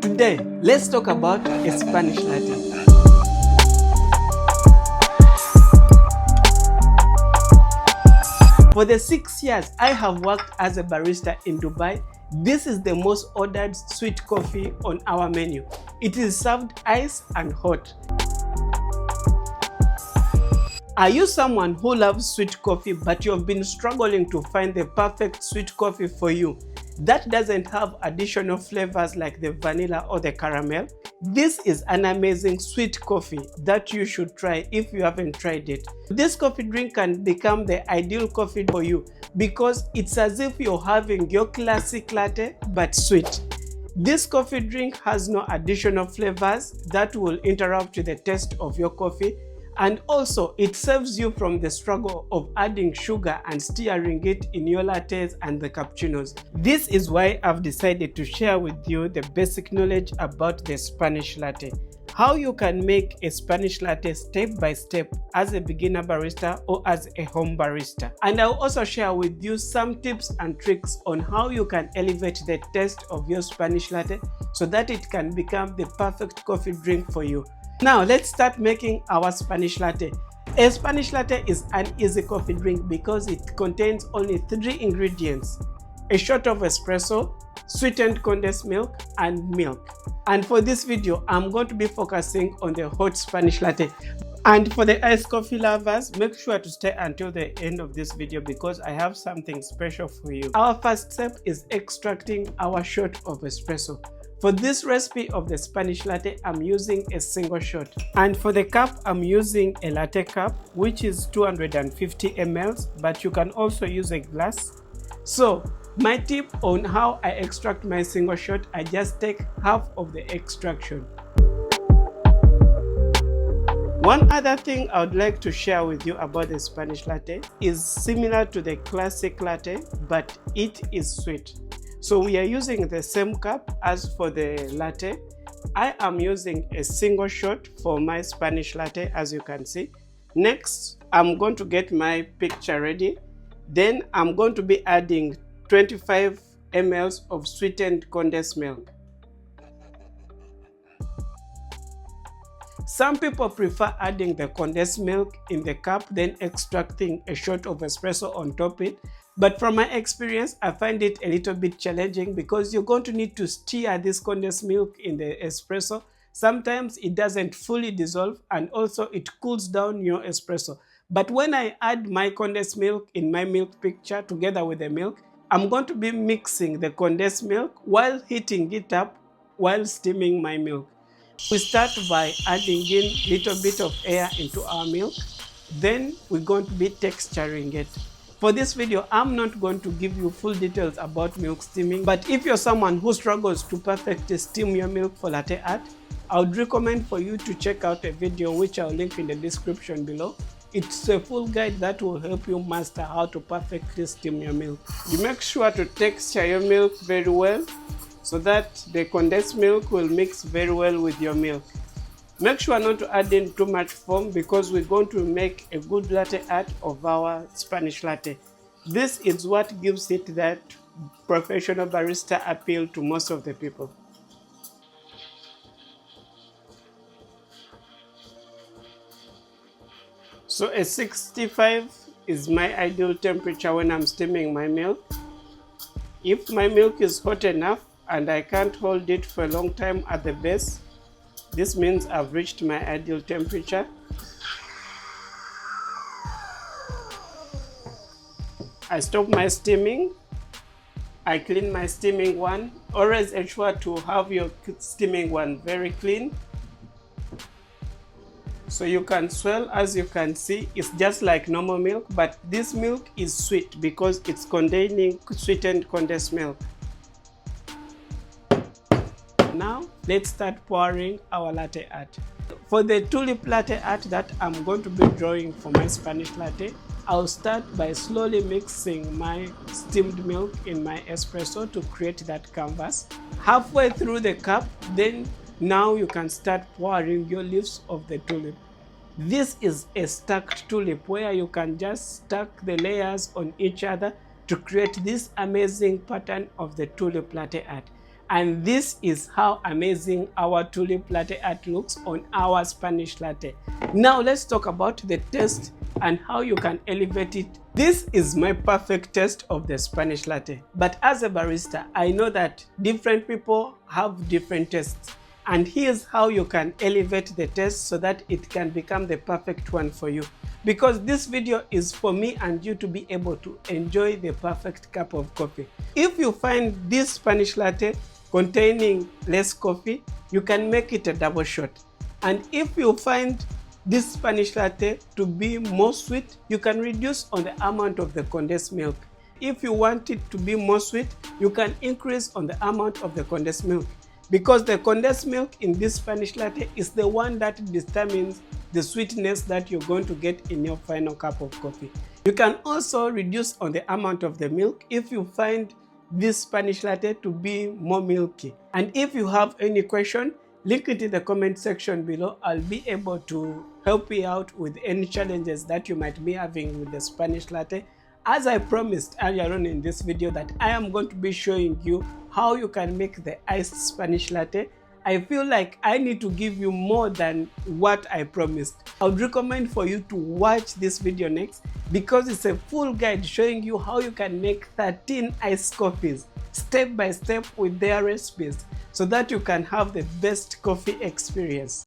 Today, let's talk about a Spanish latte. For the 6 years I have worked as a barista in Dubai, this is the most ordered sweet coffee on our menu. It is served iced and hot. Are you someone who loves sweet coffee but you have been struggling to find the perfect sweet coffee for you that doesn't have additional flavors like the vanilla or the caramel? This is an amazing sweet coffee that you should try if you haven't tried it. This coffee drink can become the ideal coffee for you because it's as if you're having your classic latte but sweet. This coffee drink has no additional flavors that will interrupt the taste of your coffee, and also it saves you from the struggle of adding sugar and stirring it in your lattes and the cappuccinos. This is why I've decided to share with you the basic knowledge about the Spanish latte. How you can make a Spanish latte step by step as a beginner barista or as a home barista. And I'll also share with you some tips and tricks on how you can elevate the taste of your Spanish latte so that it can become the perfect coffee drink for you. Now let's start making our Spanish latte. A Spanish latte is an easy coffee drink because it contains only 3 ingredients: a shot of espresso, sweetened condensed milk, and milk. And for this video, I'm going to be focusing on the hot Spanish latte. And for the iced coffee lovers, make sure to stay until the end of this video because I have something special for you. Our first step is extracting our shot of espresso. For this recipe of the Spanish latte, I'm using a single shot. And for the cup, I'm using a latte cup, which is 250 ml, but you can also use a glass. So, my tip on how I extract my single shot, I just take half of the extraction. One other thing I would like to share with you about the Spanish latte is similar to the classic latte, but it is sweet. So we are using the same cup as for the latte. I am using a single shot for my Spanish latte, as you can see. Next, I'm going to get my picture ready. Then I'm going to be adding 25 ml of sweetened condensed milk. Some people prefer adding the condensed milk in the cup, then extracting a shot of espresso on top it. But from my experience, I find it a little bit challenging because you're going to need to stir this condensed milk in the espresso. Sometimes it doesn't fully dissolve and also it cools down your espresso. But when I add my condensed milk in my milk picture together with the milk, I'm going to be mixing the condensed milk while heating it up while steaming my milk. We start by adding in a little bit of air into our milk. Then we're going to be texturing it. For this video, I'm not going to give you full details about milk steaming, but if you're someone who struggles to perfectly steam your milk for latte art, I would recommend for you to check out a video which I'll link in the description below. It's a full guide that will help you master how to perfectly steam your milk. You make sure to texture your milk very well so that the condensed milk will mix very well with your milk. Make sure not to add in too much foam because we're going to make a good latte art of our Spanish latte. This is what gives it that professional barista appeal to most of the people. So a 65 is my ideal temperature when I'm steaming my milk. If my milk is hot enough and I can't hold it for a long time at the base, this means I've reached my ideal temperature. I stop my steaming. I clean my steaming one. Always ensure to have your steaming one very clean, so you can swirl. As you can see, it's just like normal milk, but this milk is sweet because it's containing sweetened condensed milk. Now, let's start pouring our latte art. For the tulip latte art that I'm going to be drawing for my Spanish latte, I'll start by slowly mixing my steamed milk in my espresso to create that canvas. Halfway through the cup, then now you can start pouring your leaves of the tulip. This is a stacked tulip where you can just stack the layers on each other to create this amazing pattern of the tulip latte art. And this is how amazing our Tulip latte art looks on our Spanish latte. Now let's talk about the taste and how you can elevate it. This is my perfect taste of the Spanish latte. But as a barista, I know that different people have different tastes. And here's how you can elevate the taste so that it can become the perfect one for you. Because this video is for me and you to be able to enjoy the perfect cup of coffee. If you find this Spanish latte containing less coffee, you can make it a double shot. And if you find this Spanish latte to be more sweet, you can reduce on the amount of the condensed milk. If you want it to be more sweet, you can increase on the amount of the condensed milk. Because the condensed milk in this Spanish latte is the one that determines the sweetness that you're going to get in your final cup of coffee. You can also reduce on the amount of the milk if you find this Spanish latte to be more milky. And if you have any question, link it in the comment section below. I'll be able to help you out with any challenges that you might be having with the Spanish latte. As I promised earlier on in this video that I am going to be showing you how you can make the iced Spanish latte, I feel like I need to give you more than what I promised. I would recommend for you to watch this video next because it's a full guide showing you how you can make 13 iced coffees step by step with their recipes so that you can have the best coffee experience.